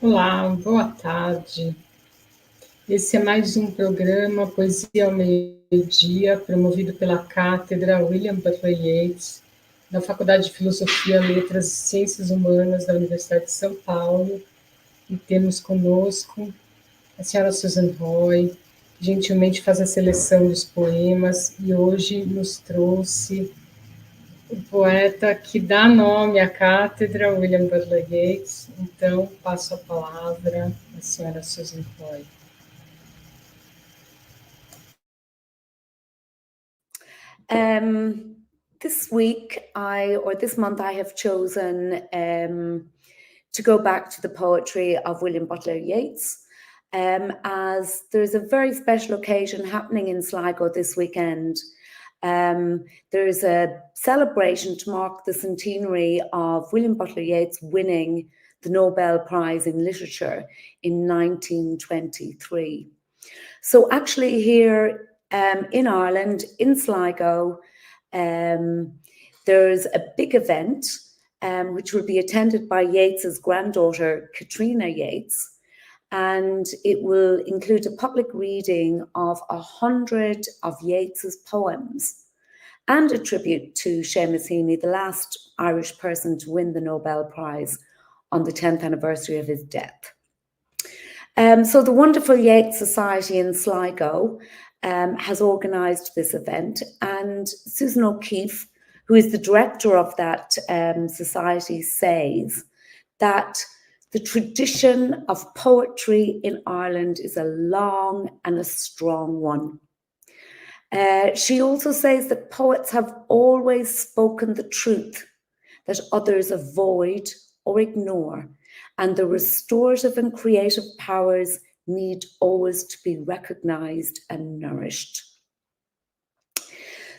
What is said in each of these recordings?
Olá, boa tarde. Esse é mais um programa Poesia ao Meio Dia, promovido pela Cátedra William Butler Yeats, da Faculdade de Filosofia, Letras e Ciências Humanas da Universidade de São Paulo. E temos conosco a senhora Susan Roy, que gentilmente faz a seleção dos poemas e hoje nos trouxe o poeta que dá nome à cátedra, William Butler Yeats. Então, passo a palavra à senhora Susan Roy. This month, I have chosen to go back to the poetry of William Butler Yeats, as there's a very special occasion happening in Sligo this weekend. There's a celebration to mark the centenary of William Butler Yeats winning the Nobel Prize in Literature in 1923. So actually here in Ireland, in Sligo, there's a big event which will be attended by Yeats's granddaughter, Katrina Yeats, and it will include a public reading of 100 of Yeats's poems and a tribute to Seamus Heaney, the last Irish person to win the Nobel Prize on the 10th anniversary of his death. So the wonderful Yeats Society in Sligo has organised this event, and Susan O'Keeffe, who is the director of that society, says that the tradition of poetry in Ireland is a long and a strong one. She also says that poets have always spoken the truth that others avoid or ignore, and the restorative and creative powers need always to be recognised and nourished.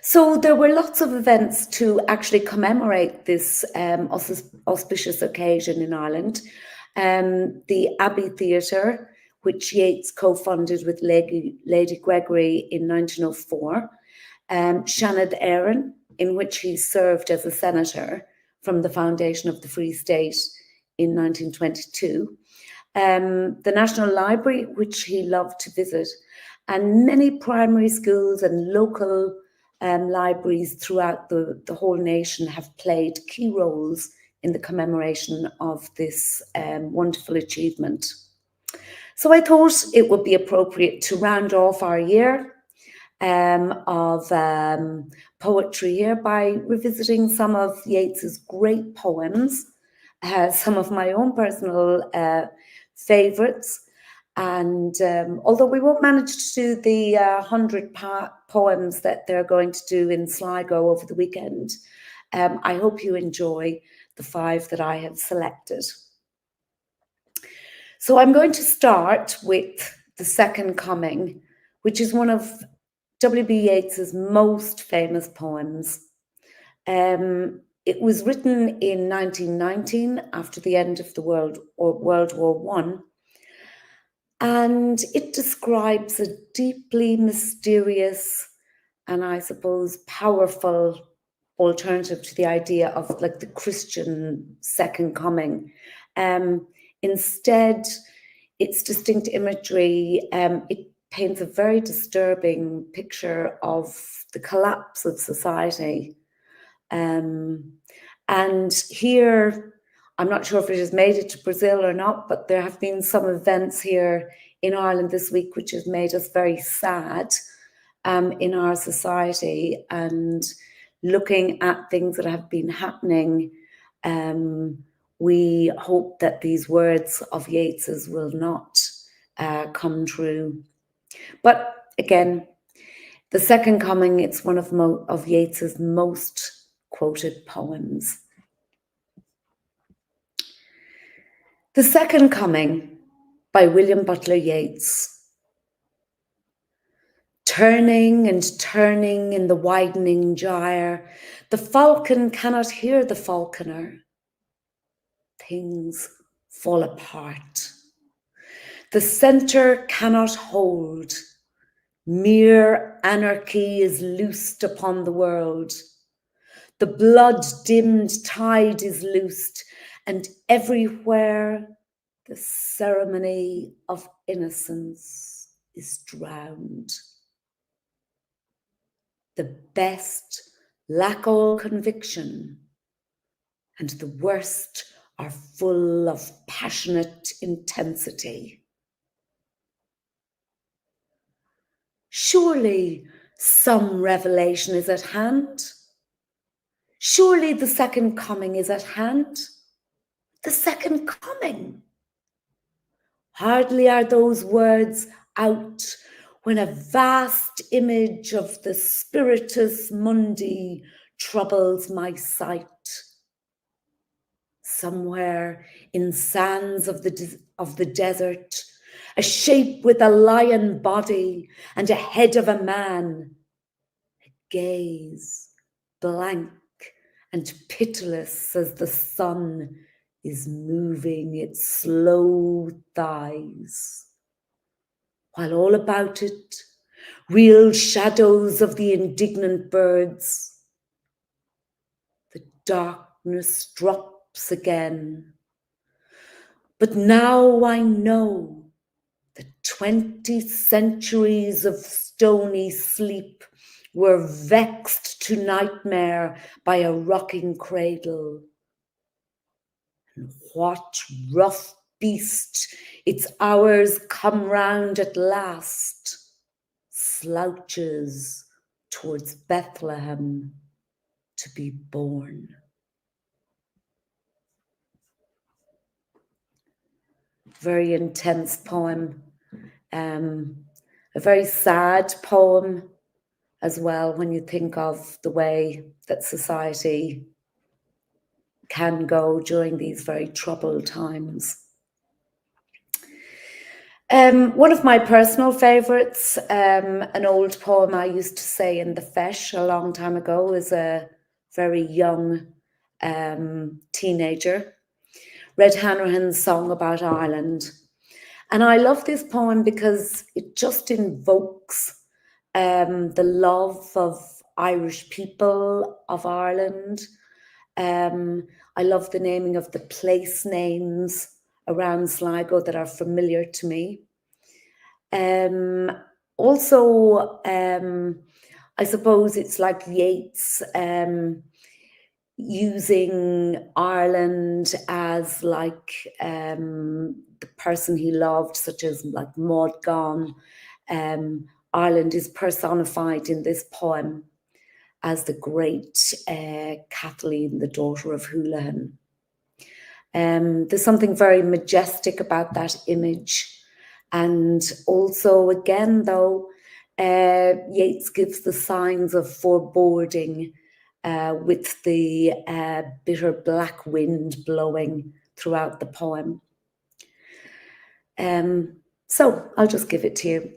So there were lots of events to actually commemorate this auspicious occasion in Ireland. The Abbey Theatre, which Yeats co-funded with Lady Gregory in 1904, Shanad Éireann, in which he served as a senator from the foundation of the Free State in 1922, the National Library, which he loved to visit, and many primary schools and local libraries throughout the whole nation have played key roles in the commemoration of this wonderful achievement. So I thought it would be appropriate to round off our year of poetry here by revisiting some of Yeats's great poems, some of my own personal favourites. And although we won't manage to do the 100 poems that they're going to do in Sligo over the weekend, I hope you enjoy the 5 that I have selected. So I'm going to start with The Second Coming, which is one of W.B. Yeats's most famous poems. It was written in 1919 after the end of the World War I, and it describes a deeply mysterious and, I suppose, powerful alternative to the idea of like the Christian second coming. Instead, its distinct imagery, it paints a very disturbing picture of the collapse of society. And here, I'm not sure if it has made it to Brazil or not, but there have been some events here in Ireland this week which have made us very sad in our society. And looking at things that have been happening, we hope that these words of Yeats's will not come true. But again, The Second Coming, it's one of Yeats's most quoted poems. The Second Coming by William Butler Yeats. Turning and turning in the widening gyre, the falcon cannot hear the falconer. Things fall apart. The centre cannot hold. Mere anarchy is loosed upon the world. The blood-dimmed tide is loosed, and everywhere The ceremony of innocence is drowned. The best lack all conviction, and the worst are full of passionate intensity. Surely some revelation is at hand. Surely the second coming is at hand. The second coming. Hardly are those words out when a vast image of the spiritus mundi troubles my sight. Somewhere in sands of the desert, a shape with a lion body and a head of a man, a gaze blank and pitiless as the sun is moving its slow thighs, while all about it, real shadows of the indignant birds. The darkness drops again. But now I know that 20 centuries of stony sleep were vexed to nightmare by a rocking cradle. And what rough beast, its hours come round at last, slouches towards Bethlehem to be born. Very intense poem, a very sad poem as well when you think of the way that society can go during these very troubled times. One of my personal favourites, an old poem I used to say in the Fesh a long time ago as a very young teenager, Red Hanrahan's Song About Ireland. And I love this poem because it just invokes the love of Irish people, of Ireland. I love the naming of the place names around Sligo that are familiar to me. Also, I suppose it's like Yeats using Ireland as like the person he loved, such as like Maud Gonne. Ireland is personified in this poem as the great Kathleen, the daughter of Houlihan. There's something very majestic about that image. And also, again, though, Yeats gives the signs of foreboding with the bitter black wind blowing throughout the poem. So I'll just give it to you.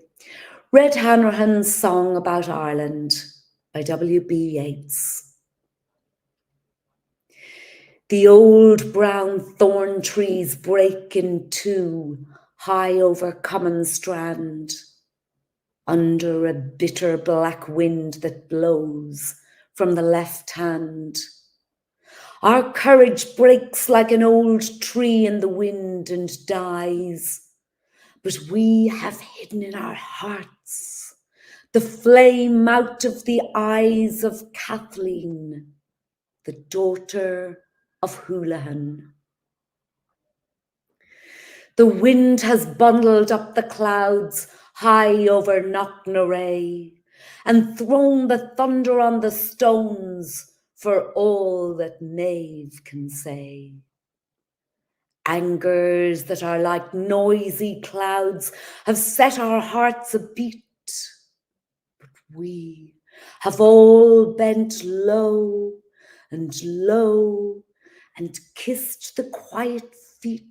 Red Hanrahan's Song About Ireland by W.B. Yeats. The old brown thorn trees break in two high over Common Strand, under a bitter black wind that blows from the left hand. Our courage breaks like an old tree in the wind and dies, but we have hidden in our hearts the flame out of the eyes of Kathleen, the daughter of Houlihan. The wind has bundled up the clouds high over Knocknarea and thrown the thunder on the stones for all that knave can say. Angers that are like noisy clouds have set our hearts a beat, but we have all bent low and kissed the quiet feet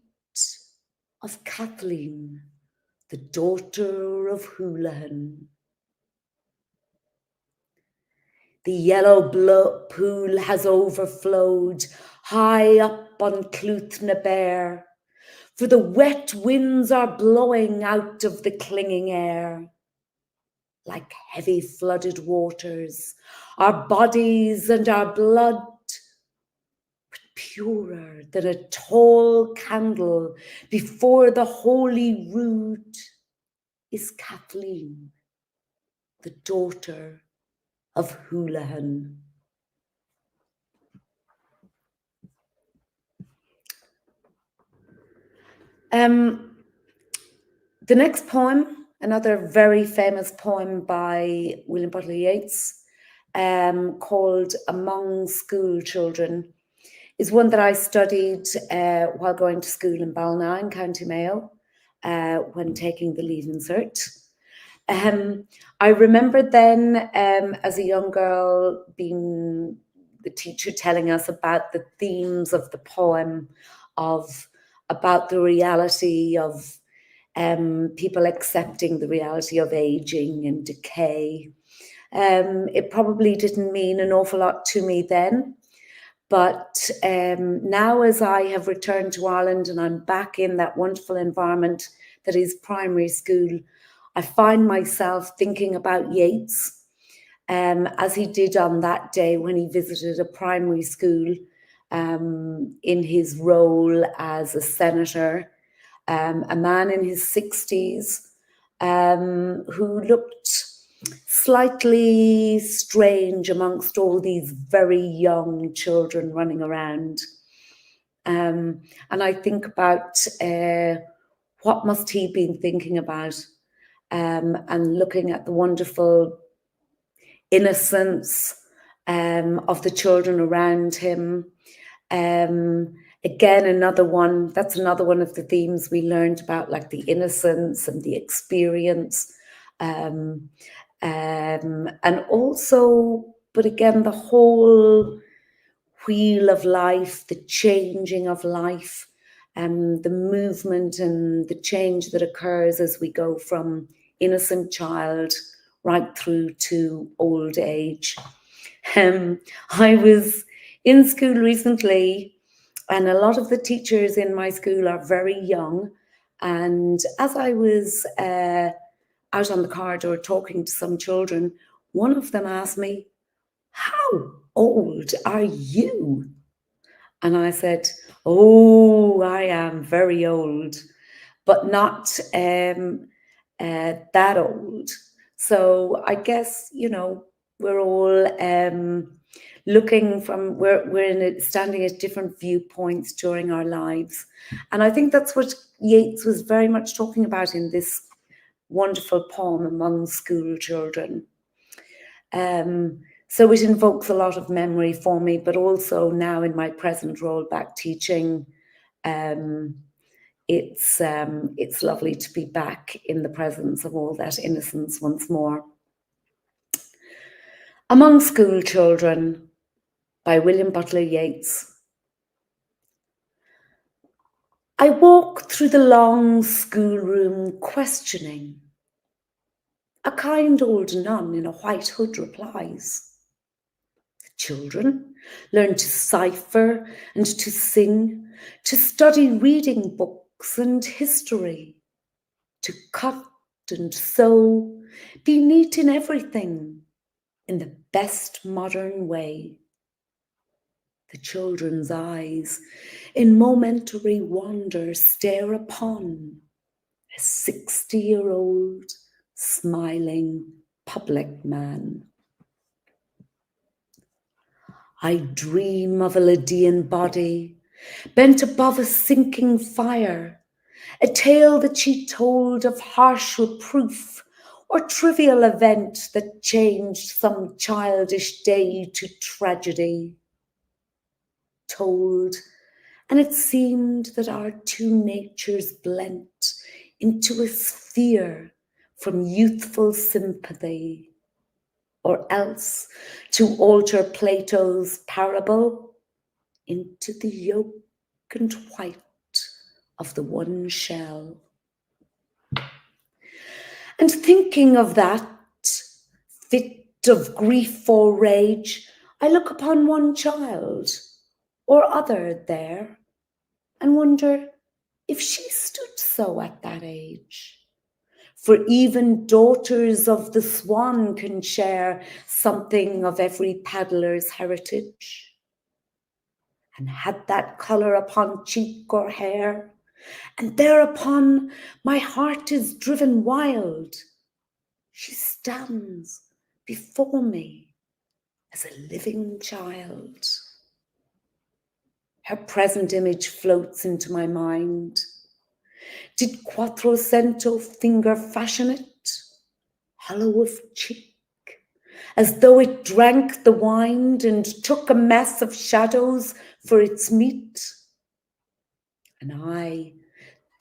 of Kathleen, the daughter of Houlihan. The yellow pool has overflowed high up on Clooth na Bare, for the wet winds are blowing out of the clinging air. Like heavy flooded waters, our bodies and our blood, but purer than a tall candle before the holy rood is Kathleen, the daughter of Houlihan. The next poem, another very famous poem by William Butler Yeats, called Among School Children, is one that I studied while going to school in Ballina in County Mayo when taking the Leaving Cert. I remember then, as a young girl, being the teacher telling us about the themes of the poem, about the reality of people accepting the reality of aging and decay. It probably didn't mean an awful lot to me then, but now as I have returned to Ireland and I'm back in that wonderful environment that is primary school, I find myself thinking about Yeats, as he did on that day when he visited a primary school in his role as a senator, a man in his 60s who looked slightly strange amongst all these very young children running around. And I think about what must he been thinking about, and looking at the wonderful innocence of the children around him. Again, that's another one of the themes we learned about, like the innocence and the experience. And also, but again, the whole wheel of life, the changing of life, the movement and the change that occurs as we go from innocent child right through to old age. I was in school recently, and a lot of the teachers in my school are very young. And as I was out on the corridor talking to some children, one of them asked me, "How old are you?" And I said, "Oh, I am very old, but not that old." So I guess, we're all standing at different viewpoints during our lives. And I think that's what Yeats was very much talking about in this wonderful poem, Among School Children. So it invokes a lot of memory for me, but also now in my present role back teaching, it's lovely to be back in the presence of all that innocence once more. Among School Children by William Butler Yeats. I walk through the long schoolroom questioning. A kind old nun in a white hood replies. The children learn to cipher and to sing, to study reading books and history, to cut and sew, be neat in everything, in the best modern way. The children's eyes, in momentary wonder, stare upon a 60-year-old smiling public man. I dream of a Lydian body, bent above a sinking fire, a tale that she told of harsh reproof or trivial event that changed some childish day to tragedy. Told, and it seemed that our two natures blent into a sphere from youthful sympathy, or else, to alter Plato's parable, into the yolk and white of the one shell. And thinking of that fit of grief or rage, I look upon one child or other there and wonder if she stood so at that age. For even daughters of the swan can share something of every paddler's heritage. and had that colour upon cheek or hair, and thereupon my heart is driven wild. She stands before me as a living child. Her present image floats into my mind. Did Quattrocento finger fashion it, hollow of cheek, as though it drank the wine and took a mess of shadows for its meat? And I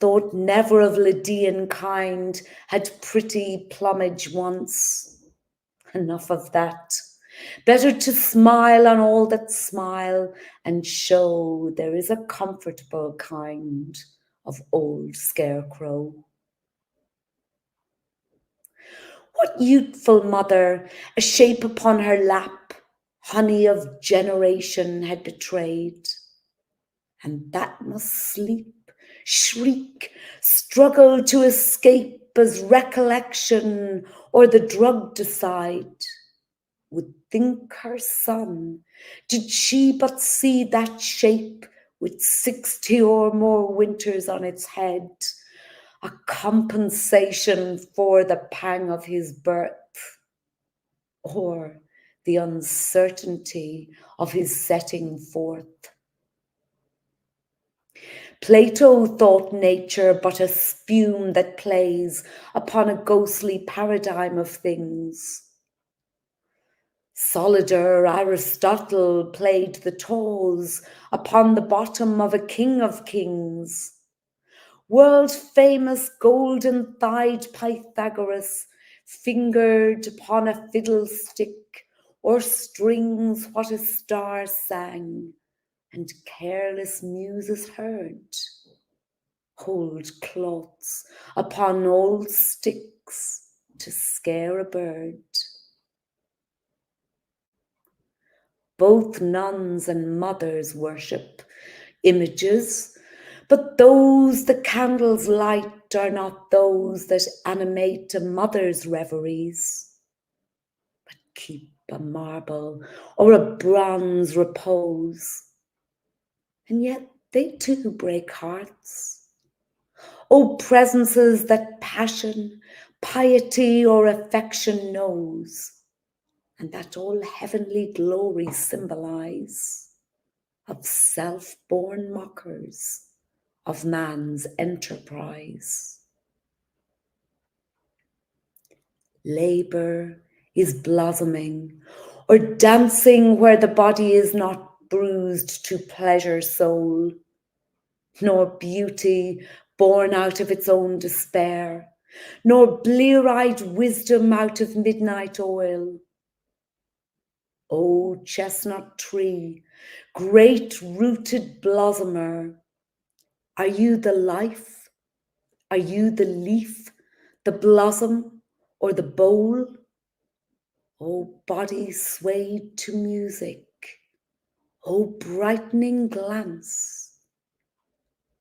thought never of Lydian kind had pretty plumage once. Enough of that. Better to smile on all that smile and show there is a comfortable kind of old scarecrow. What youthful mother, a shape upon her lap, honey of generation had betrayed? And that must sleep, shriek, struggle to escape as recollection or the drug decide. Would think her son, did she but see that shape with 60 or more winters on its head, a compensation for the pang of his birth, or the uncertainty of his setting forth. Plato thought nature but a spume that plays upon a ghostly paradigm of things. Solider Aristotle played the tawse upon the bottom of a king of kings. World-famous golden-thighed Pythagoras fingered upon a fiddlestick or strings what a star sang, and careless muses heard. Old cloths upon old sticks to scare a bird. Both nuns and mothers worship images, but those the candles light are not those that animate a mother's reveries, but keep a marble or a bronze repose. And yet they too break hearts. O presences that passion, piety, or affection knows, and that all heavenly glory symbolize, of self-born mockers of man's enterprise. Labour is blossoming, or dancing where the body is not bruised to pleasure soul, nor beauty born out of its own despair, nor blear-eyed wisdom out of midnight oil. O chestnut tree, great rooted blossomer, are you the life? Are you the leaf, the blossom, or the bowl? O body swayed to music, O brightening glance,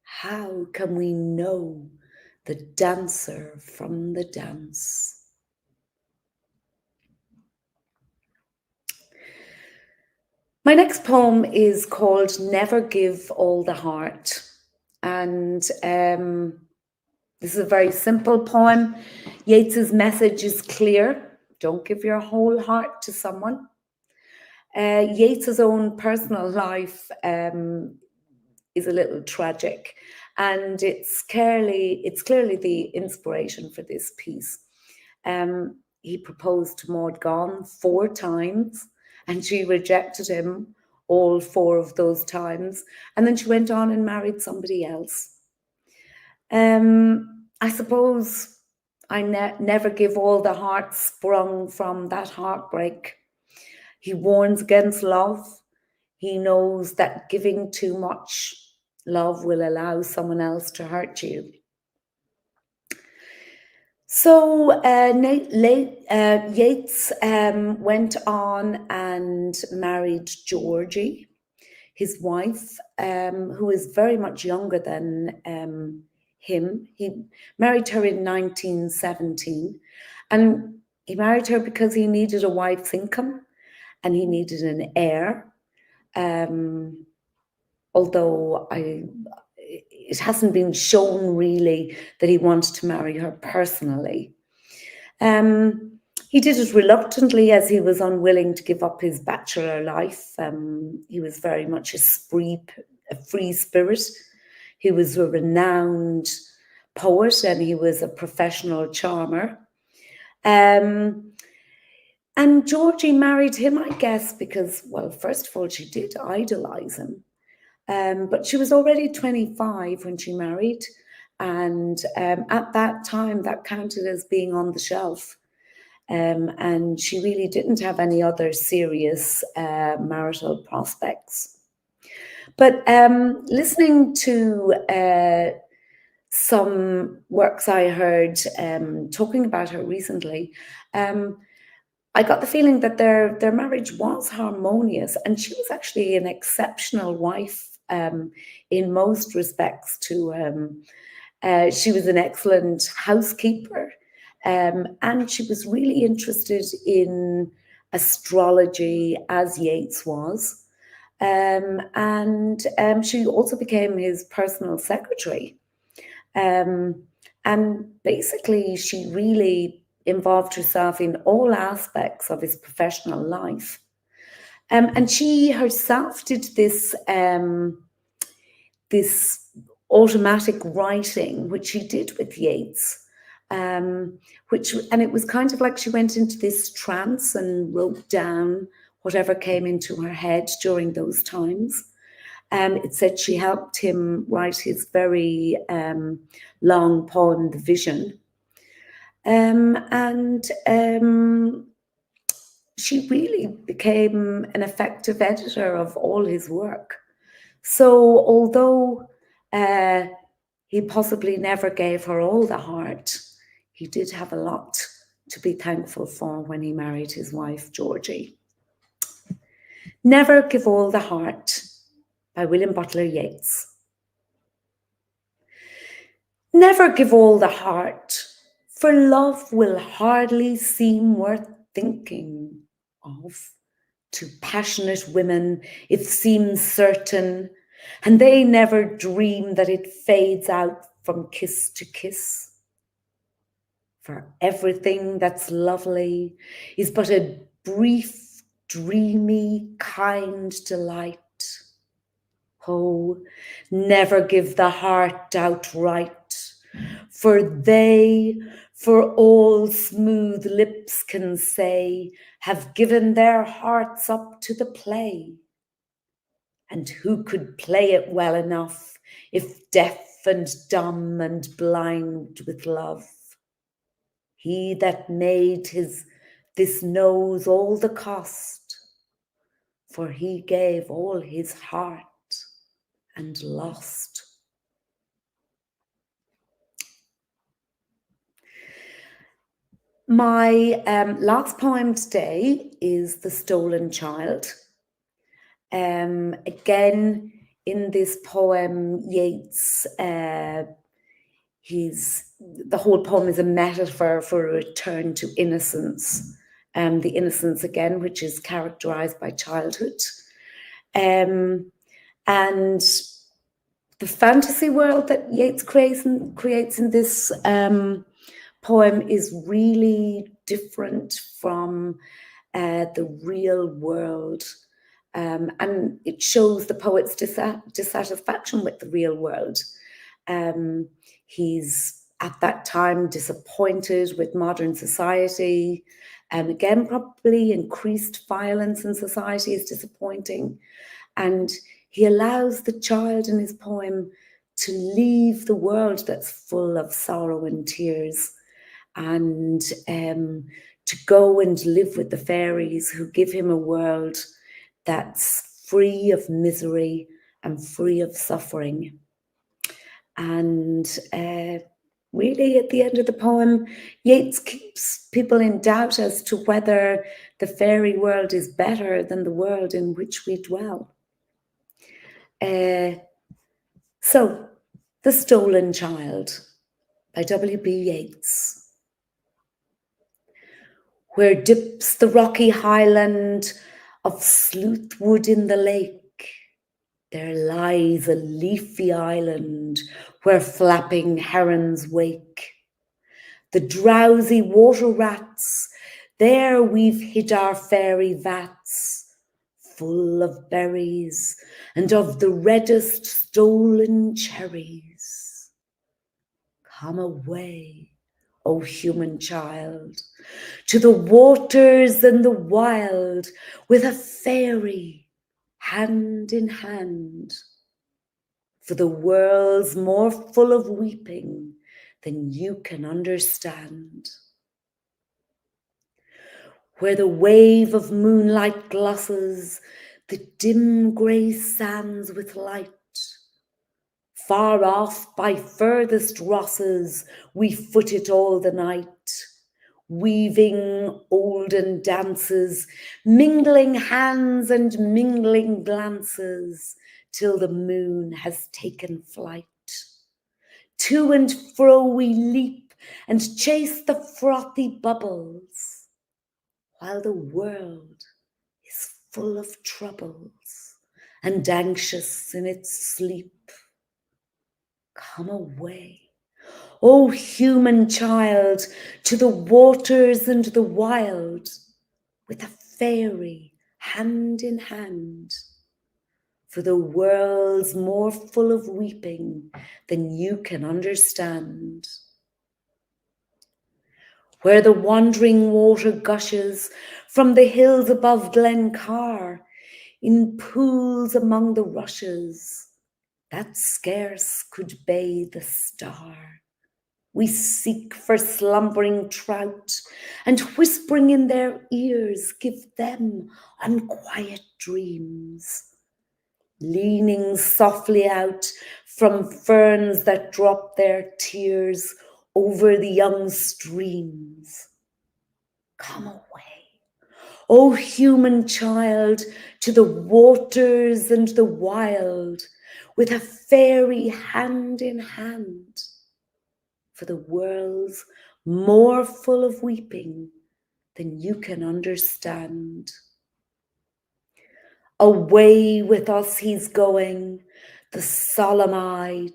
how can we know the dancer from the dance? My next poem is called Never Give All the Heart. And this is a very simple poem. Yeats's message is clear. Don't give your whole heart to someone. Yeats's own personal life is a little tragic, and it's clearly the inspiration for this piece. He proposed to Maud Gonne 4 times, and she rejected him all 4 of those times, and then she went on and married somebody else. I suppose I never give all the heart sprung from that heartbreak. He warns against love. He knows that giving too much love will allow someone else to hurt you. So Yeats went on and married Georgie, his wife, who is very much younger than him. He married her in 1917, and he married her because he needed a wife's income and he needed an heir. although it hasn't been shown really that he wanted to marry her personally. He did it reluctantly, as he was unwilling to give up his bachelor life. He was very much a free spirit. He was a renowned poet and he was a professional charmer. And Georgie married him, I guess, because, well, first of all, she did idolize him. But she was already 25 when she married. And at that time, that counted as being on the shelf. And she really didn't have any other serious marital prospects. But listening to some works I heard talking about her recently, I got the feeling that their marriage was harmonious, and she was actually an exceptional wife in most respects to she was an excellent housekeeper, and she was really interested in astrology, as Yeats was. And she also became his personal secretary. And basically, she really involved herself in all aspects of his professional life. And she herself did this automatic writing, which she did with Yeats, and it was kind of like she went into this trance and wrote down whatever came into her head during those times. It said she helped him write his very long poem, The Vision. And she really became an effective editor of all his work. So although he possibly never gave her all the heart, he did have a lot to be thankful for when he married his wife, Georgie. Never Give All the Heart by William Butler Yeats. Never give all the heart, for love will hardly seem worth thinking of to passionate women, it seems certain, and they never dream that it fades out from kiss to kiss. For everything that's lovely is but a brief, dreamy, kind delight. Oh, never give the heart outright, for they, for all smooth lips can say, have given their hearts up to the play. And who could play it well enough if deaf and dumb and blind with love? He that made this knows all the cost, for he gave all his heart and lost. My last poem today is The Stolen Child. Again, in this poem, Yeats, the whole poem is a metaphor for a return to innocence. The innocence, again, which is characterized by childhood. And the fantasy world that Yeats creates in this poem is really different from the real world. And it shows the poet's dissatisfaction with the real world. He's at that time disappointed with modern society. Again, probably increased violence in society is disappointing. And he allows the child in his poem to leave the world that's full of sorrow and tears, and to go and live with the fairies who give him a world that's free of misery and free of suffering. And really, at the end of the poem, Yeats keeps people in doubt as to whether the fairy world is better than the world in which we dwell. So, The Stolen Child by W.B. Yeats. Where dips the rocky highland of Sleuthwood in the lake, There lies a leafy island where flapping herons wake. The drowsy water rats, there we've hid our fairy vats, full of berries and of the reddest stolen cherries. Come away, O human child, to the waters and the wild, with a fairy hand in hand. For the world's more full of weeping than you can understand. Where the wave of moonlight glosses the dim grey sands with light, far off by furthest Rosses we foot it all the night, weaving olden dances, mingling hands and mingling glances, till the moon has taken flight. To and fro we leap and chase the frothy bubbles, while the world is full of troubles and anxious in its sleep. Come away, O human child, to the waters and the wild, with a fairy hand in hand. For the world's more full of weeping than you can understand. Where the wandering water gushes from the hills above Glencar, in pools among the rushes, that scarce could bathe a star. We seek for slumbering trout, and whispering in their ears, give them unquiet dreams. Leaning softly out from ferns that drop their tears over the young streams. Come away, O human child, to the waters and the wild, with a fairy hand in hand. For the world's more full of weeping than you can understand. Away with us he's going, the solemn-eyed.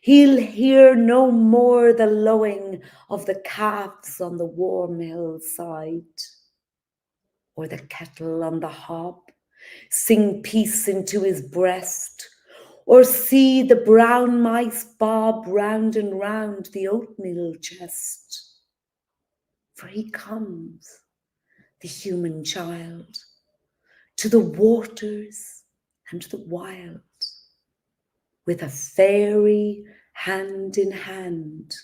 He'll hear no more the lowing of the calves on the warm hillside, or the kettle on the hob sing peace into his breast, or see the brown mice bob round and round the oatmeal chest. For he comes, the human child, to the waters and the wild, with a fairy hand in hand.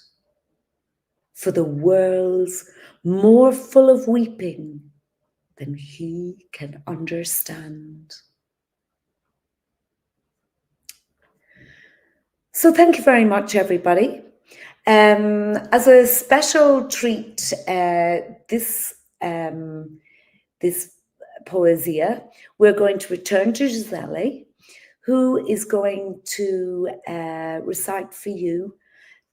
For the world's more full of weeping than he can understand. So thank you very much, everybody. As a special treat, this Poesia, we're going to return to Gisele, who is going to recite for you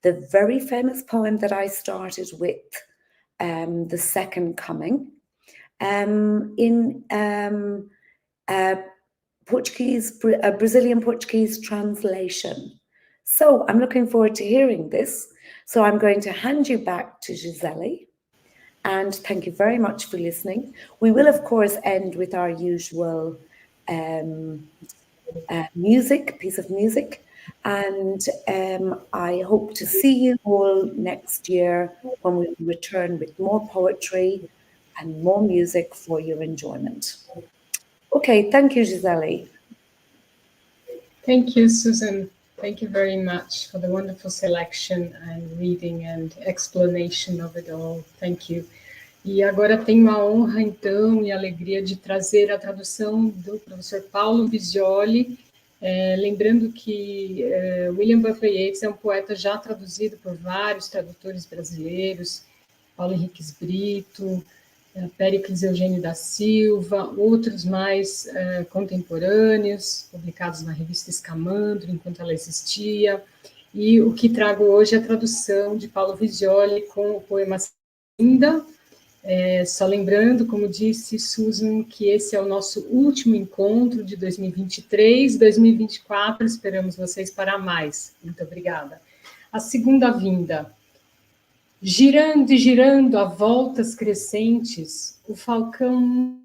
the very famous poem that I started with, The Second Coming, in a Brazilian Portuguese translation. So I'm looking forward to hearing this. So I'm going to hand you back to Gisele. And thank you very much for listening. We will, of course, end with our usual piece of music. And I hope to see you all next year when we return with more poetry and more music for your enjoyment. Okay, thank you, Gisele. Thank you, Susan. Thank you very much for the wonderful selection and reading and explanation of it all. Thank you. E agora tenho a honra, então, e a alegria de trazer a tradução do professor Paulo Visioli, lembrando que William Butler Yeats é um poeta já traduzido por vários tradutores brasileiros, Paulo Henriques Brito, Péricles Eugênio da Silva, outros mais contemporâneos, publicados na revista Escamandro, enquanto ela existia, e o que trago hoje é a tradução de Paulo Visioli com o poema Linda, Só lembrando, como disse Susan, que esse é o nosso último encontro de 2023, 2024, esperamos vocês para mais. Muito obrigada. A segunda vinda. Girando e girando a voltas crescentes, o falcão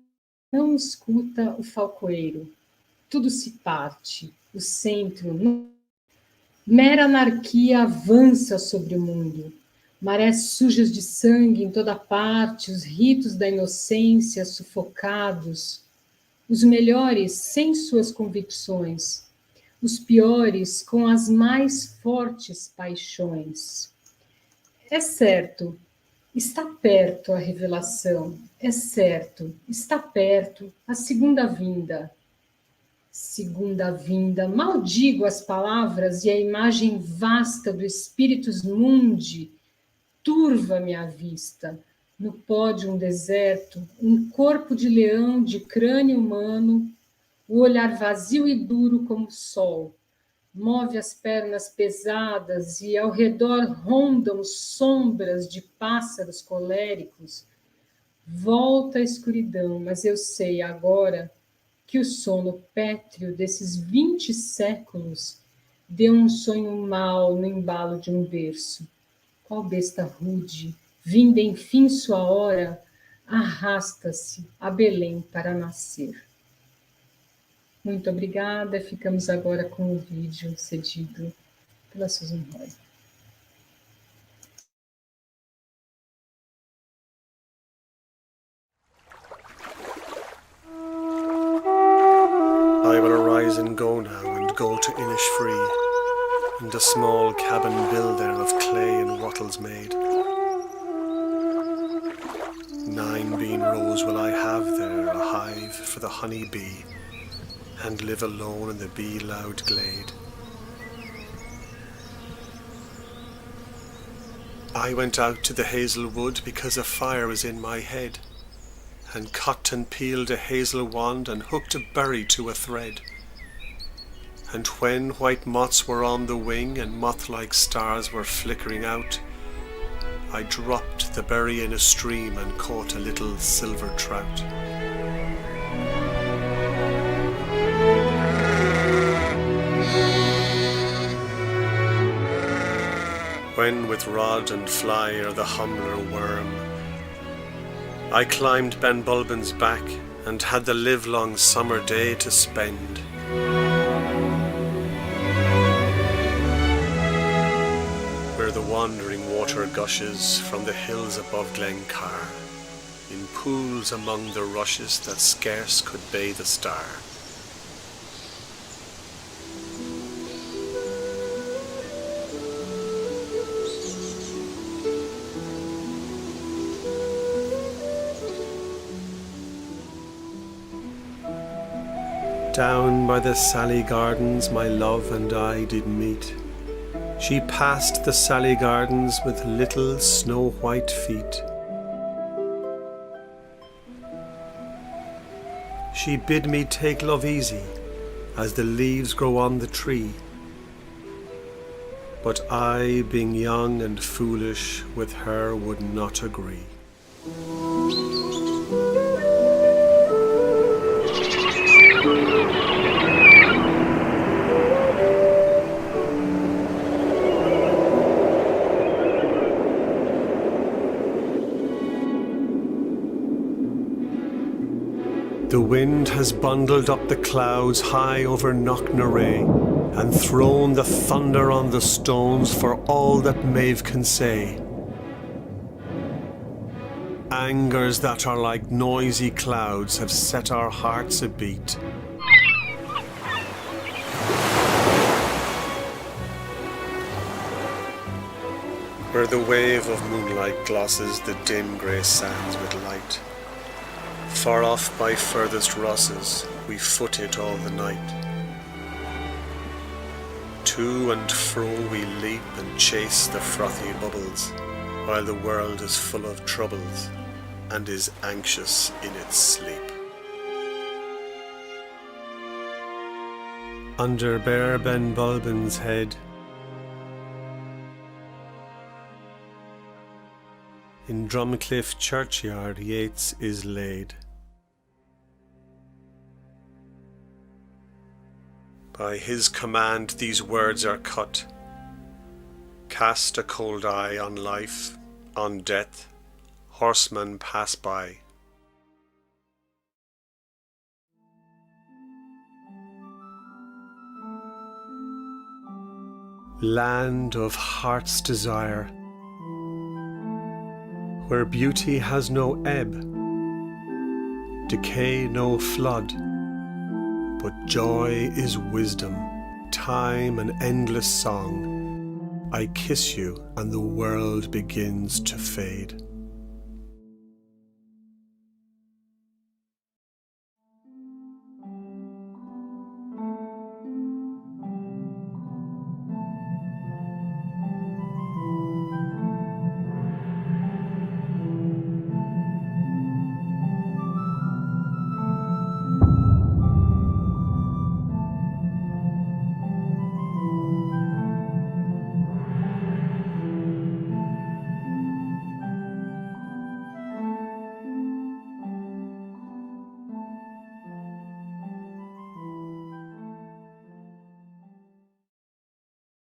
não escuta o falcoeiro. Tudo se parte, o centro, mera anarquia avança sobre o mundo. Marés sujas de sangue em toda parte, os ritos da inocência sufocados, os melhores sem suas convicções, os piores com as mais fortes paixões. É certo, está perto a revelação, é certo, está perto a segunda vinda. Segunda vinda, maldigo as palavras e a imagem vasta do Spiritus Mundi turva-me a vista. No pó de um deserto, um corpo de leão de crânio humano, o olhar vazio e duro como o sol, move as pernas pesadas e ao redor rondam sombras de pássaros coléricos. Volta a escuridão, mas eu sei agora que o sono pétreo desses 20 séculos deu um sonho mau no embalo de um berço. Qual besta rude, vinda enfim sua hora, arrasta-se a Belém para nascer. Muito obrigada, ficamos agora com o vídeo cedido pela Susan Roy. I will arise and go now, and go to Innisfree, and a small cabin build there of clay and wattles made. 9 bean rows will I have there, a hive for the honey bee, and live alone in the bee-loud glade. I went out to the hazel wood because a fire was in my head, and cut and peeled a hazel wand and hooked a berry to a thread. And when white moths were on the wing and moth-like stars were flickering out, I dropped the berry in a stream and caught a little silver trout. When with rod and fly or the humbler worm, I climbed Ben Bulben's back and had the livelong summer day to spend. Where the wandering water gushes from the hills above Glencar, in pools among the rushes that scarce could bathe a star. Down by the Sally Gardens my love and I did meet. She passed the Sally Gardens with little snow-white feet. She bid me take love easy, as the leaves grow on the tree. But I, being young and foolish, with her would not agree. The wind has bundled up the clouds high over Knocknarea, and thrown the thunder on the stones for all that Maeve can say. Angers that are like noisy clouds have set our hearts a-beat. Where the wave of moonlight glosses the dim grey sands with light, far off by furthest Rosses, we foot it all the night. To and fro we leap and chase the frothy bubbles, while the world is full of troubles, and is anxious in its sleep. Under bare Ben Bulben's head In Drumcliff churchyard Yeats is laid. By his command these words are cut. Cast a cold eye on life, on death, horsemen pass by. Land of heart's desire, where beauty has no ebb, decay no flood, but joy is wisdom, time an endless song. I kiss you and the world begins to fade.